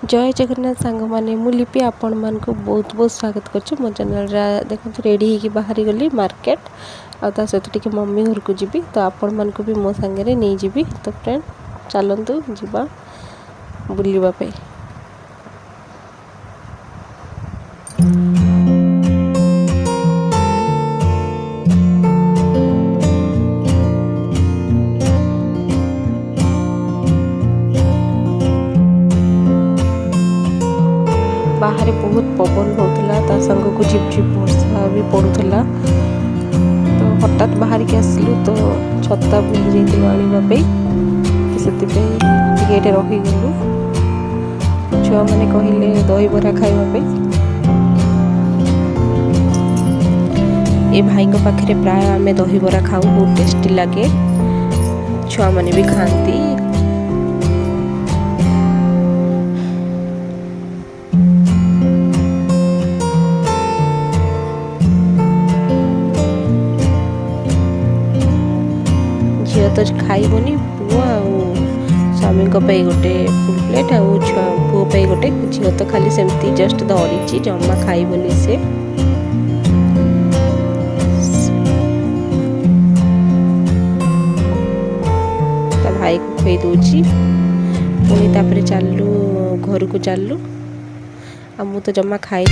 जय जगन्नाथ सांग मैंने मु लिपि आपण मान को बहुत बहुत स्वागत कर मो चैनल देखो रेडी होगी बाहरी गली मार्केट आ सहित टी मम्मी घर को जी तो आपण मान को भी मो सांगे नहीं जी तो फ्रेंड चलतु जीवा बुलवाई। बाहर बहुत पवन होता संग को झिप झिप वर्षा भी पड़ूला तो हठात बाहर के आसलु तो छता भूली जाइए आने से रहीगलु छुआ मैंने कहले दही बरा खाइबा ये भाई को पाखे प्राय आम दही बरा खाऊ बहुत टेस्टी लगे छुआ मैंने भी खाती। झील तो खाइबनी पुआ स्वामी गोटे फुल प्लेट पुओ गोटे झील तो खाली सेमती जस्ट धरी जमा खाइबनी से भाई को खुई दूची पुणी तापर चलू घर को चलू आ मु तो जमा खाई